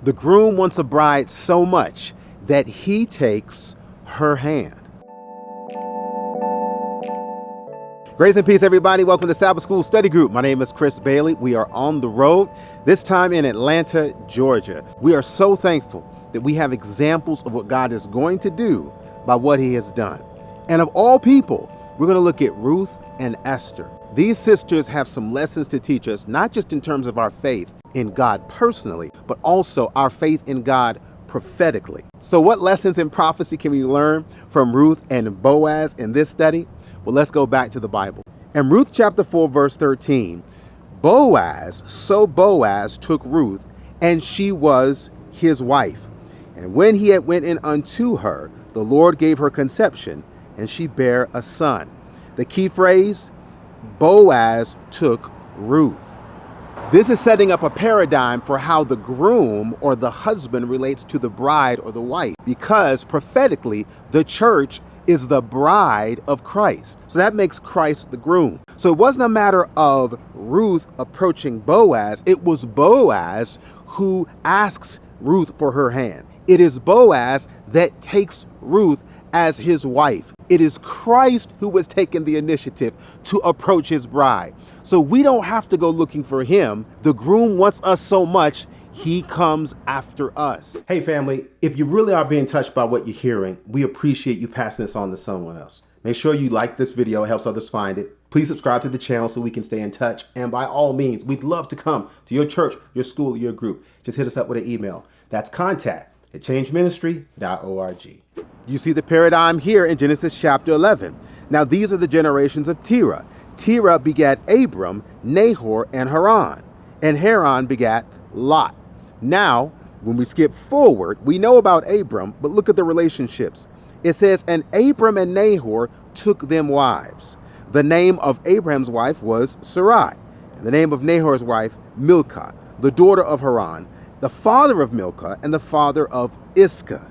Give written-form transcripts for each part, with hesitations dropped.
The groom wants a bride so much that he takes her hand. Grace and peace, everybody. Welcome to Sabbath School Study Group. My name is Chris Bailey. We are on the road, this time in Atlanta, Georgia. We are so thankful that we have examples of what God is going to do by what he has done. And of all people, we're going to look at Ruth and Esther. These sisters have some lessons to teach us, not just in terms of our faith in God personally, but also our faith in God prophetically. So what lessons in prophecy can we learn from Ruth and Boaz in this study? Well, let's go back to the Bible. In Ruth chapter 4, verse 13, Boaz took Ruth, and she was his wife. And when he had went in unto her, the Lord gave her conception, and she bare a son. The key phrase, Boaz took Ruth. This is setting up a paradigm for how the groom or the husband relates to the bride or the wife, because prophetically, the church is the bride of Christ. So that makes Christ the groom. So it wasn't a matter of Ruth approaching Boaz. It was Boaz who asks Ruth for her hand. It is Boaz that takes Ruth as his wife. It is Christ who was taking the initiative to approach his bride. So we don't have to go looking for him. The groom wants us so much, he comes after us. Hey family, if you really are being touched by what you're hearing, we appreciate you passing this on to someone else. Make sure you like this video, it helps others find it. Please subscribe to the channel so we can stay in touch. And by all means, we'd love to come to your church, your school, your group. Just hit us up with an email. That's contact@changeministry.org. You see the paradigm here in Genesis chapter 11. Now these are the generations of Terah. Terah begat Abram, Nahor, and Haran. And Haran begat Lot. Now, when we skip forward, we know about Abram, but look at the relationships. It says, and Abram and Nahor took them wives. The name of Abraham's wife was Sarai, and the name of Nahor's wife, Milcah, the daughter of Haran, the father of Milcah, and the father of Iscah.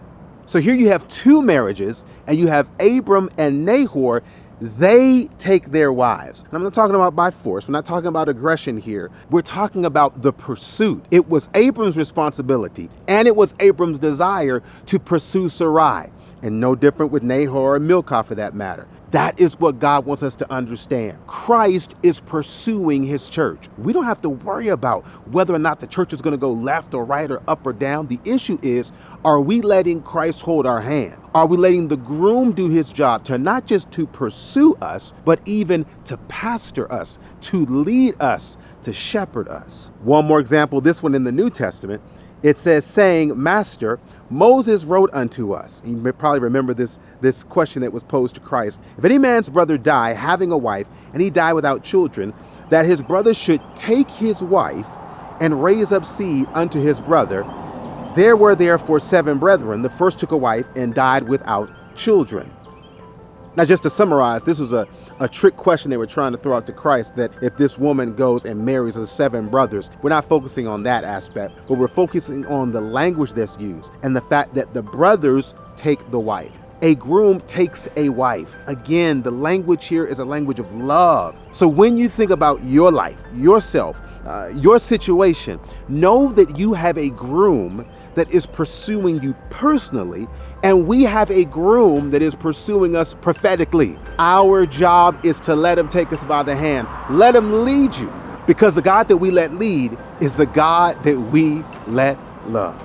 So here you have two marriages, and you have Abram and Nahor. They take their wives. And I'm not talking about by force. We're not talking about aggression here. We're talking about the pursuit. It was Abram's responsibility, and it was Abram's desire to pursue Sarai. And no different with Nahor or Milcah for that matter. That is what God wants us to understand. Christ is pursuing his church. We don't have to worry about whether or not the church is going to go left or right or up or down. The issue is, are we letting Christ hold our hand? Are we letting the groom do his job to not just to pursue us, but even to pastor us, to lead us, to shepherd us? One more example, this one in the New Testament. It says, saying, Master, Moses wrote unto us. You may probably remember this question that was posed to Christ. If any man's brother die, having a wife, and he die without children, that his brother should take his wife and raise up seed unto his brother. There were therefore 7 brethren. The first took a wife and died without children. Now, just to summarize, this was a trick question they were trying to throw out to Christ, that if this woman goes and marries the 7 brothers, we're not focusing on that aspect, but we're focusing on the language that's used and the fact that the brothers take the wife. A groom takes a wife. Again, the language here is a language of love. So when you think about your life, yourself, your situation, know that you have a groom that is pursuing you personally, and we have a groom that is pursuing us prophetically. Our job is to let him take us by the hand. Let him lead you, because the God that we let lead is the God that we let love.